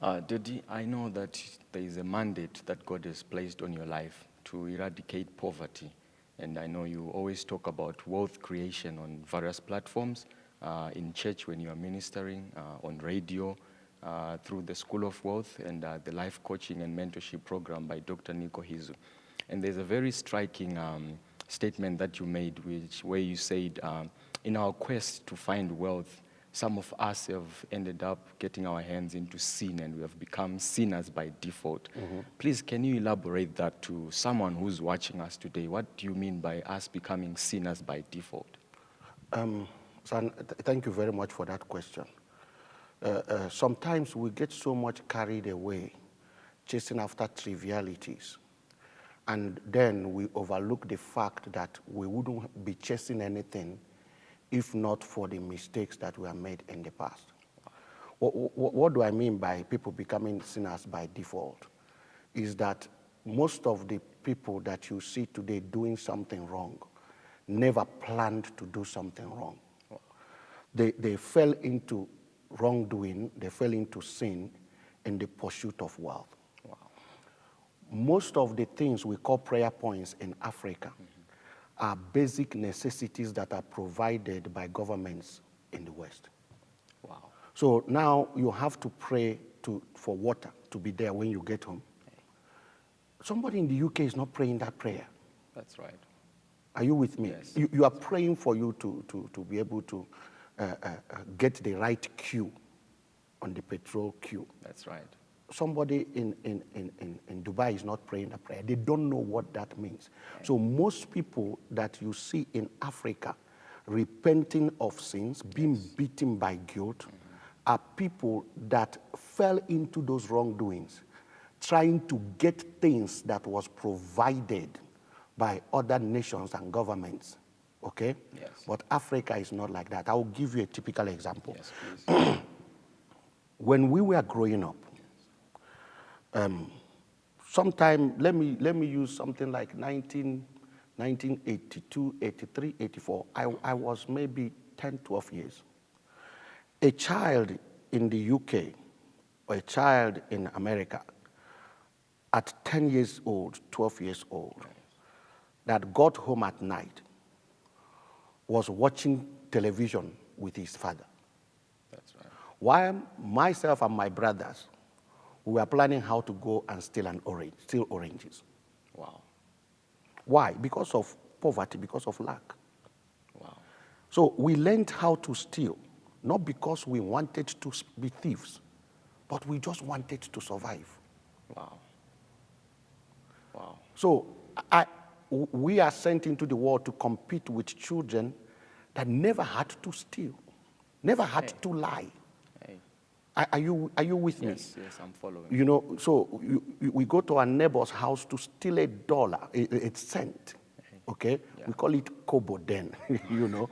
Daddy, I know that there is a mandate that God has placed on your life to eradicate poverty. And I know you always talk about wealth creation on various platforms, in church when you are ministering, on radio, through the School of Wealth and the Life Coaching and Mentorship Program by Dr. Nick Ohizu. And there's a very striking statement that you made, where you said, in our quest to find wealth, some of us have ended up getting our hands into sin and we have become sinners by default. Please, can you elaborate that to someone who's watching us today? What do you mean by us becoming sinners by default? Son, thank you very much for that question. Sometimes we get so much carried away chasing after trivialities, and then we overlook the fact that we wouldn't be chasing anything if not for the mistakes that were made in the past. What do I mean by people becoming sinners by default? Is that most of the people that you see today doing something wrong never planned to do something wrong. They fell into wrongdoing, they fell into sin in the pursuit of wealth. Wow. Most of the things we call prayer points in Africa are basic necessities that are provided by governments in the West. Wow. So now you have to pray for water to be there when you get home. Somebody in the UK is not praying that prayer. That's right. Are you with me? Yes. You are praying for you to be able to get the right queue on the petrol queue. That's right. Somebody in Dubai is not praying that prayer. They don't know what that means. Right. So most people that you see in Africa repenting of sins, being beaten by guilt, are people that fell into those wrongdoings, trying to get things that was provided by other nations and governments. Okay? Yes. But Africa is not like that. I will give you a typical example. Yes, please. When we were growing up, sometime, let me use something like 1982, 83, 84. I was maybe 10, 12 years. A child in the UK or a child in America at 10 years old, 12 years old, that got home at night was watching television with his father. That's right. While myself and my brothers, we were planning how to go and steal oranges. Wow. Why? Because of poverty, because of lack. Wow. So we learned how to steal, not because we wanted to be thieves, but we just wanted to survive. Wow. Wow. So we are sent into the world to compete with children that never had to steal, never had to lie. Are you with me? Yes, I'm following. You know, so we go to our neighbor's house to steal $1, a cent, okay? Yeah. We call it kobo then, you know,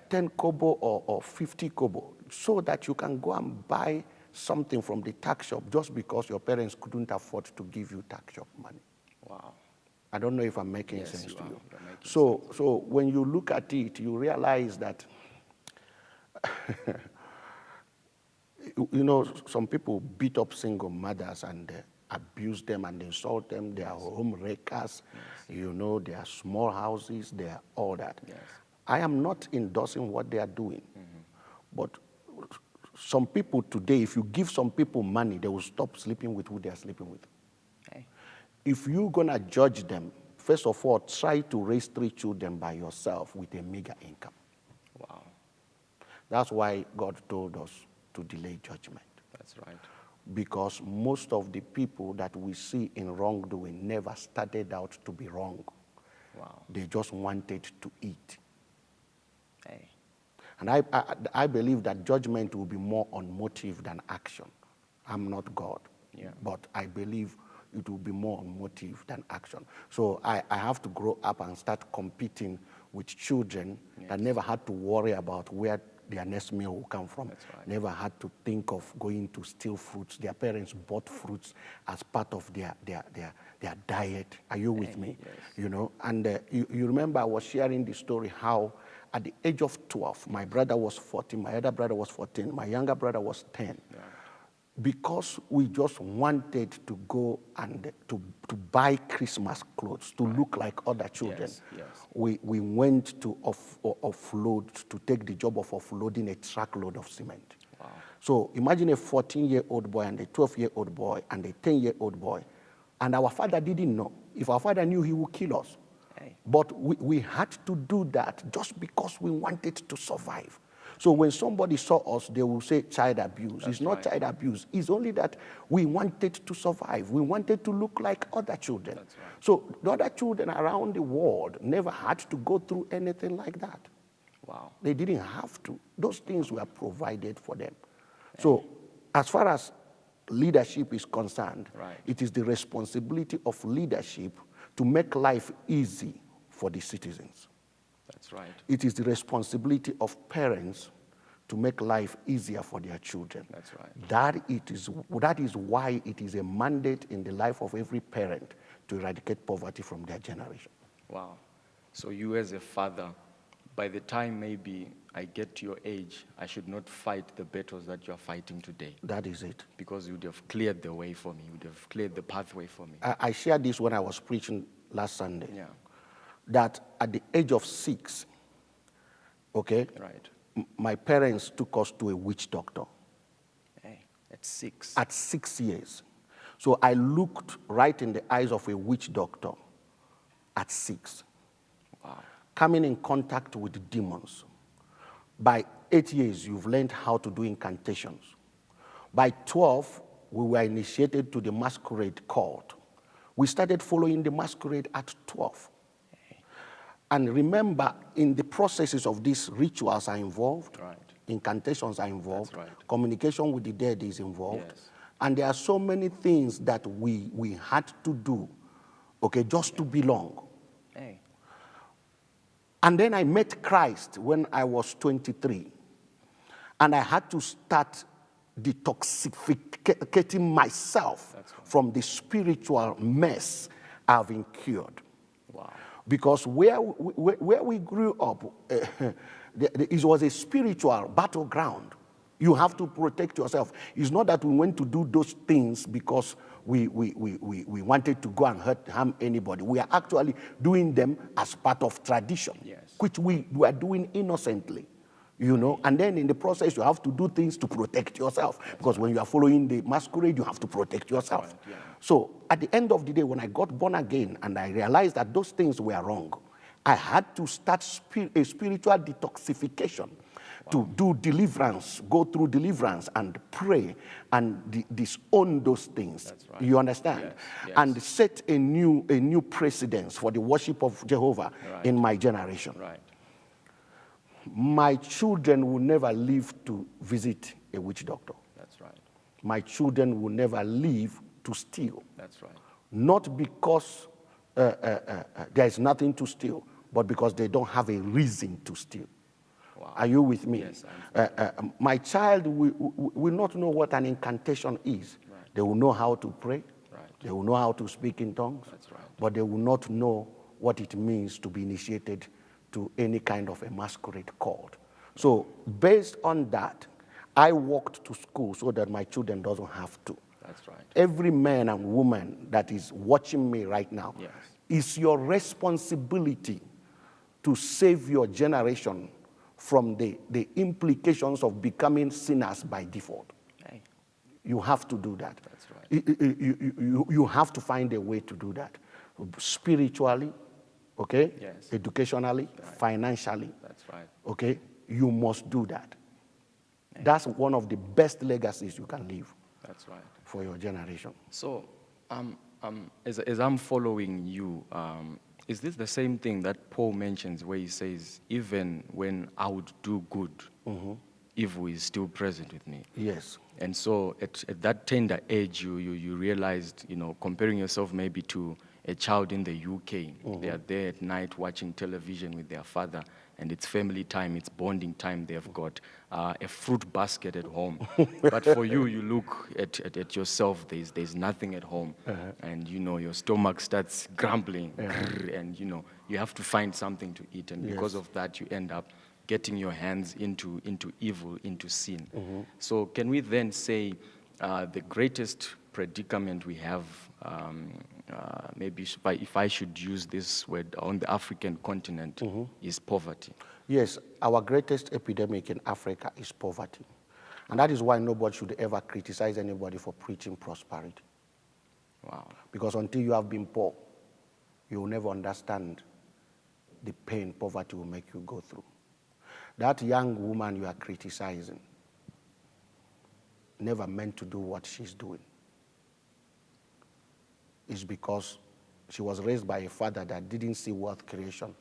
10 kobo or 50 kobo, so that you can go and buy something from the tax shop just because your parents couldn't afford to give you tax shop money. Wow. I don't know if I'm making sense to you. So when you look at it, you realize that you know, some people beat up single mothers and abuse them and insult them. They are home wreckers, you know, they are small houses, they are all that. Yes. I am not endorsing what they are doing. But some people today, if you give some people money, they will stop sleeping with who they are sleeping with. Okay. If you're going to judge them, first of all, try to raise 3 children by yourself with a meager income. Wow. That's why God told us to delay judgment. That's right. Because most of the people that we see in wrongdoing never started out to be wrong. Wow. They just wanted to eat. Hey. And I believe that judgment will be more on motive than action. I'm not God, but I believe it will be more on motive than action. So I have to grow up and start competing with children that never had to worry about where their next meal will come from. Right. Never had to think of going to steal fruits. Their parents bought fruits as part of their diet. Are you with me? Yes. You know, and you remember I was sharing the story how at the age of 12, my brother was 14, my other brother was 14, my younger brother was 10. Yeah. because we just wanted to go and to buy Christmas clothes to look like other children, we went to offload, to take the job of offloading a truckload of cement. Wow. So imagine a 14-year-old boy and a 12-year-old boy and a 10-year-old boy. And our father didn't know. If our father knew, he would kill us. Hey. But we had to do that just because we wanted to survive. So when somebody saw us, they will say child abuse. That's it's not right. child abuse. It's only that we wanted to survive. We wanted to look like other children. That's right. So the other children around the world never had to go through anything like that. Wow. They didn't have to. Those things were provided for them. So as far as leadership is concerned, Right. it is the responsibility of leadership to make life easy for the citizens. That's right. It is the responsibility of parents to make life easier for their children. That's right. That is why it is a mandate in the life of every parent to eradicate poverty from their generation. Wow. So you as a father, by the time maybe I get to your age, I should not fight the battles that you are fighting today. That is it. Because you would have cleared the way for me. You would have cleared the pathway for me. I shared this when I was preaching last Sunday. Yeah. That at the age of 6, okay, Right. My parents took us to a witch doctor. Hey, at 6. At 6 years. So I looked right in the eyes of a witch doctor at 6. Wow. Coming in contact with demons. By 8 years, you've learned how to do incantations. By 12, we were initiated to the masquerade cult. We started following the masquerade at 12. And remember, in the processes of these, rituals are involved, Right. incantations are involved, That's right. communication with the dead is involved. Yes. And there are so many things that we had to do, okay, just to belong. Hey. And then I met Christ when I was 23. And I had to start detoxificating myself from the spiritual mess I've incurred. Wow. Because where we grew up, it was a spiritual battleground. You have to protect yourself. It's not that we went to do those things because we wanted to go and harm anybody. We are actually doing them as part of tradition, Yes. which we were doing innocently. You know, and then in the process, you have to do things to protect yourself. Because when you are following the masquerade, you have to protect yourself. Right, yeah. So at the end of the day, when I got born again and I realized that those things were wrong, I had to start a spiritual detoxification. To do deliverance, go through deliverance and pray and disown those things. That's right. You understand? Yes, yes. And set a new precedence for the worship of Jehovah in my generation. Right. My children will never live to visit a witch doctor. That's right. My children will never live to steal. That's right. Not because there is nothing to steal, but because they don't have a reason to steal. Wow. Are you with me? Yes, my child will not know what an incantation is. Right. They will know how to pray. Right. They will know how to speak in tongues. That's right. But they will not know what it means to be initiated to any kind of a masquerade cult. So based on that, I walked to school so that my children doesn't have to. That's right. Every man and woman that is watching me right now, Yes. it's your responsibility to save your generation from the implications of becoming sinners by default. Hey. You have to do that. That's right. You have to find a way to do that. Spiritually, okay? Yes. Educationally, financially. That's right. Okay? You must do that. That's one of the best legacies you can leave. That's right. For your generation. So, as I'm following you, is this the same thing that Paul mentions where he says, even when I would do good, evil is still present with me? Yes. And so at that tender age, you realized, comparing yourself maybe to a child in the UK, they are there at night watching television with their father, and it's family time, it's bonding time. They've got a fruit basket at home. But for you, you look at yourself, there's nothing at home. And, your stomach starts grumbling, and, you have to find something to eat. And because of that, you end up getting your hands into evil, into sin. So can we then say The greatest predicament we have, maybe if I should use this word, on the African continent, is poverty. Yes, our greatest epidemic in Africa is poverty. And that is why nobody should ever criticize anybody for preaching prosperity. Wow. Because until you have been poor, you will never understand the pain poverty will make you go through. That young woman you are criticizing never meant to do what she's doing. It's because she was raised by a father that didn't see wealth creation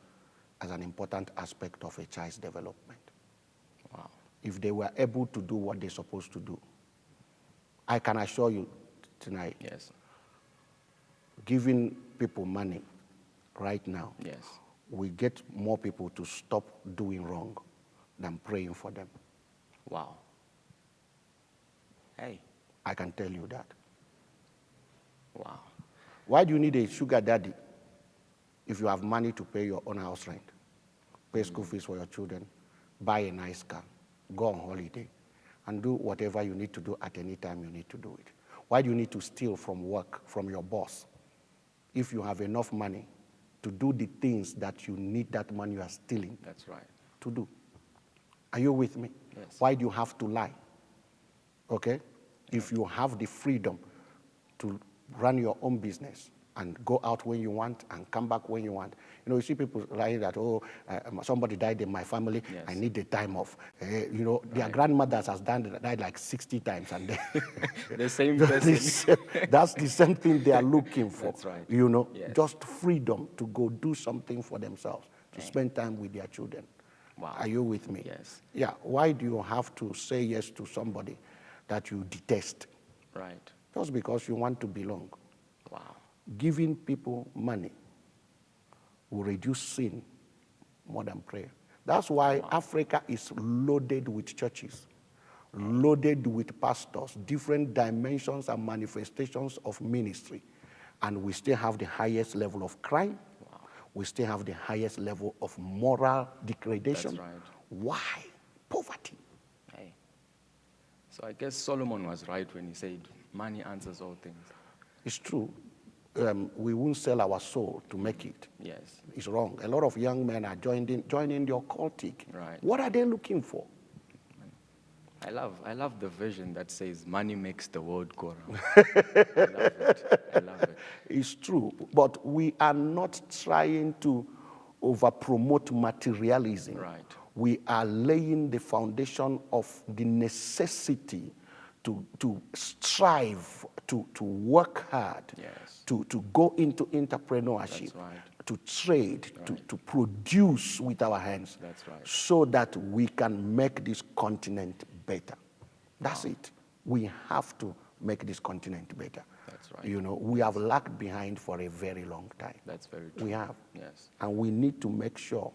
as an important aspect of a child's development. Wow. If they were able to do what they're supposed to do, I can assure you tonight, Yes. giving people money right now, Yes. we get more people to stop doing wrong than praying for them. Wow. Hey. I can tell you that. Wow. Why do you need a sugar daddy if you have money to pay your own house rent, pay school fees for your children, buy a nice car, go on holiday, and do whatever you need to do at any time you need to do it? Why do you need to steal from work, from your boss, if you have enough money to do the things that you need that money you are stealing That's right. to do? Are you with me? Yes. Why do you have to lie? Okay? If you have the freedom to run your own business and go out when you want and come back when you want. You know, you see people lying that, somebody died in my family, Yes. I need the time off. Their grandmothers has died like 60 times. And The same person. that's the same thing they are looking for. That's right. You know, Yes. just freedom to go do something for themselves, to spend time with their children. Wow. Are you with me? Yes. Yeah. Why do you have to say yes to somebody that you detest? Right. Just because you want to belong. Wow. Giving people money will reduce sin more than prayer. That's why Africa is loaded with churches, loaded with pastors, different dimensions and manifestations of ministry. And we still have the highest level of crime. Wow. We still have the highest level of moral degradation. That's right. Why? Poverty. Hey. So I guess Solomon was right when he said, money answers all things. It's true. We won't sell our soul to make it. Yes. It's wrong. A lot of young men are joining the occultic. Right. What are they looking for? I love the vision that says money makes the world go round. I love it. I love it. It's true. But we are not trying to over-promote materialism. Right. We are laying the foundation of the necessity to strive, to work hard, Yes. to go into entrepreneurship, That's right. to trade, Right. to produce with our hands, That's right. so that we can make this continent better. That's it. We have to make this continent better. That's right. You know, we have lagged behind for a very long time. That's very true. We have. Yes. And we need to make sure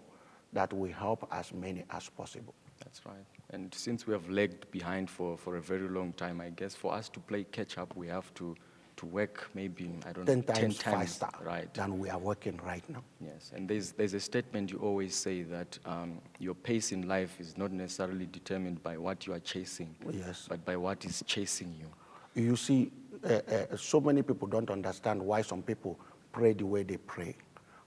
that we help as many as possible. That's right. And since we have lagged behind for a very long time, I guess for us to play catch up, we have to work maybe, I don't know, 10 times 10 times faster right. than we are working right now. Yes, and there's a statement you always say that your pace in life is not necessarily determined by what you are chasing, Yes. but by what is chasing you. You see, so many people don't understand why some people pray the way they pray,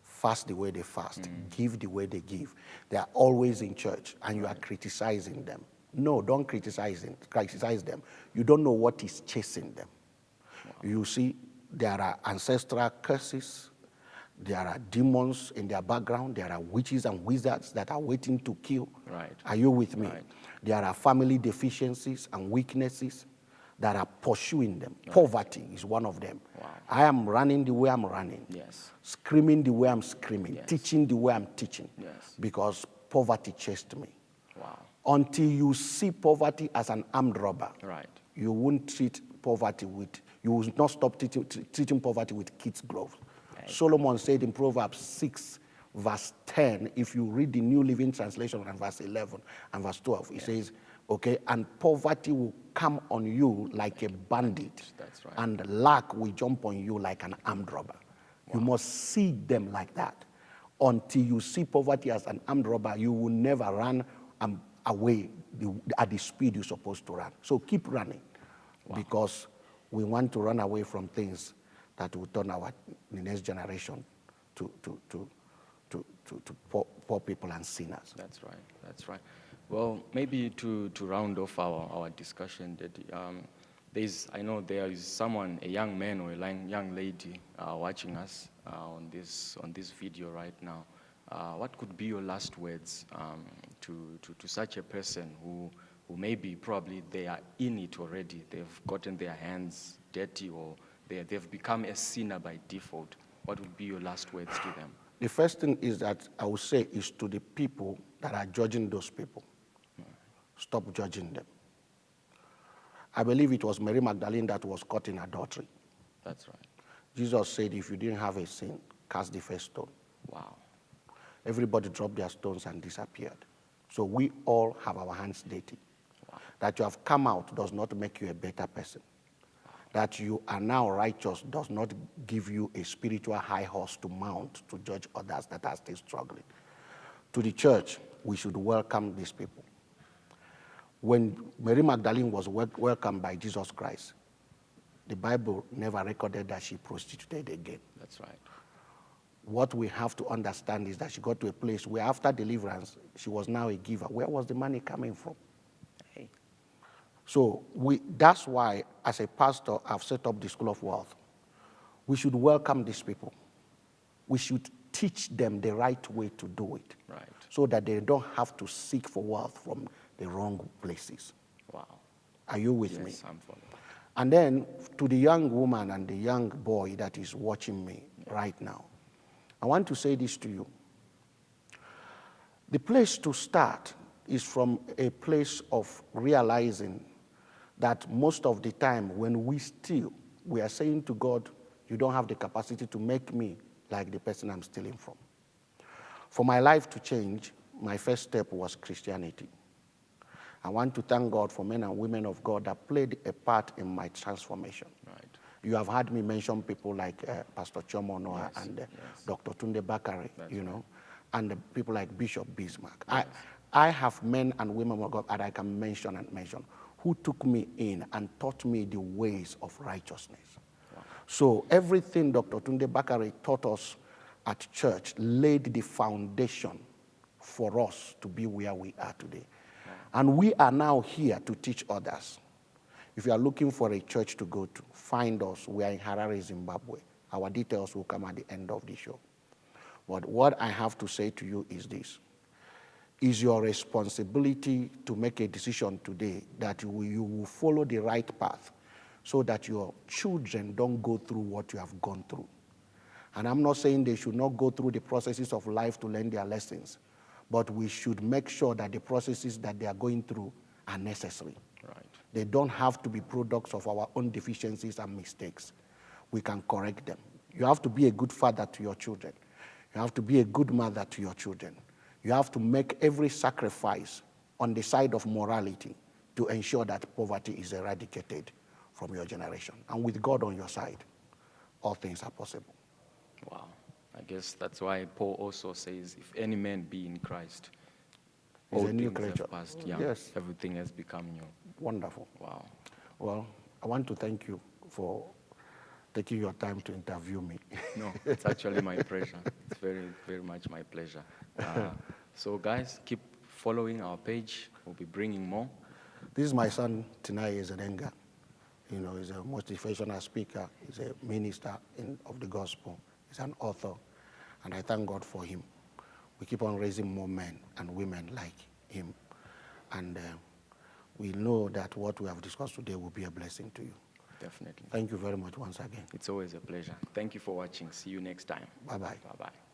fast the way they fast, give the way they give. They are always in church, and you are criticizing them. No, don't criticize them. You don't know what is chasing them. You see, there are ancestral curses. There are demons in their background. There are witches and wizards that are waiting to kill. Right. Are you with me? Right. There are family deficiencies and weaknesses that are pursuing them. Right. Poverty is one of them. Wow. I am running the way I'm running. Yes. Screaming the way I'm screaming. Yes. Teaching the way I'm teaching. Yes. Because poverty chased me. Wow. Until you see poverty as an armed robber, Right. you won't treat poverty you will not stop treating poverty with kids' gloves. Right. Solomon said in Proverbs 6, verse 10, if you read the New Living Translation and verse 11 and verse 12, it says, okay, and poverty will come on you like a bandit. That's right. And lack will jump on you like an armed robber. Wow. You must see them like that. Until you see poverty as an armed robber, you will never run away at the speed you're supposed to run. So keep running. because we want to run away from things that will turn the next generation to poor people and sinners. That's right. That's right. Well, maybe to round off our discussion, that I know there is someone, a young man or a young lady watching us on this video right now. What could be your last words to such a person who maybe probably they are in it already, they've gotten their hands dirty, or they've become a sinner by default? What would be your last words to them? The first thing is that I would say is to the people that are judging those people. Stop judging them. I believe it was Mary Magdalene that was caught in adultery. That's right. Jesus said, if you didn't have a sin, cast the first stone. Wow. Everybody dropped their stones and disappeared. So we all have our hands dirty. Wow. That you have come out does not make you a better person. That you are now righteous does not give you a spiritual high horse to mount to judge others that are still struggling. To the church, we should welcome these people. When Mary Magdalene was welcomed by Jesus Christ, the Bible never recorded that she prostituted again. That's right. What we have to understand is that she got to a place where after deliverance, she was now a giver. Where was the money coming from? Hey. So that's why, as a pastor, I've set up the School of Wealth. We should welcome these people. We should teach them the right way to do it. Right. So that they don't have to seek for wealth from the wrong places. Wow. Are you with me? Yes, I'm following. And then to the young woman and the young boy that is watching me right now, I want to say this to you. The place to start is from a place of realizing that most of the time when we steal, we are saying to God, you don't have the capacity to make me like the person I'm stealing from. For my life to change, my first step was Christianity. I want to thank God for men and women of God that played a part in my transformation. Right. You have heard me mention people like Pastor Chomo Noah and Yes. Dr. Tunde Bakare, and people like Bishop Bismarck. Yes. I have men and women of God that I can mention who took me in and taught me the ways of righteousness. Wow. So everything Dr. Tunde Bakare taught us at church laid the foundation for us to be where we are today. And we are now here to teach others. If you are looking for a church to go to, find us. We are in Harare, Zimbabwe. Our details will come at the end of the show. But what I have to say to you is this. Is your responsibility to make a decision today that you will follow the right path so that your children don't go through what you have gone through. And I'm not saying they should not go through the processes of life to learn their lessons, but we should make sure that the processes that they are going through are necessary. Right. They don't have to be products of our own deficiencies and mistakes. We can correct them. You have to be a good father to your children. You have to be a good mother to your children. You have to make every sacrifice on the side of morality to ensure that poverty is eradicated from your generation. And with God on your side, all things are possible. Wow. I guess that's why Paul also says, if any man be in Christ, all a new things have creature. passed. Yes. Everything has become new. Wonderful. Wow. Well, I want to thank you for taking your time to interview me. No, it's actually my pleasure. It's very, very much my pleasure. So guys, keep following our page. We'll be bringing more. This is my son, Tinaye Zenenga. He's a motivational speaker. He's a minister of the gospel. He's an author. And I thank God for him. We keep on raising more men and women like him. And we know that what we have discussed today will be a blessing to you. Definitely. Thank you very much once again. It's always a pleasure. Thank you for watching. See you next time. Bye-bye. Bye-bye.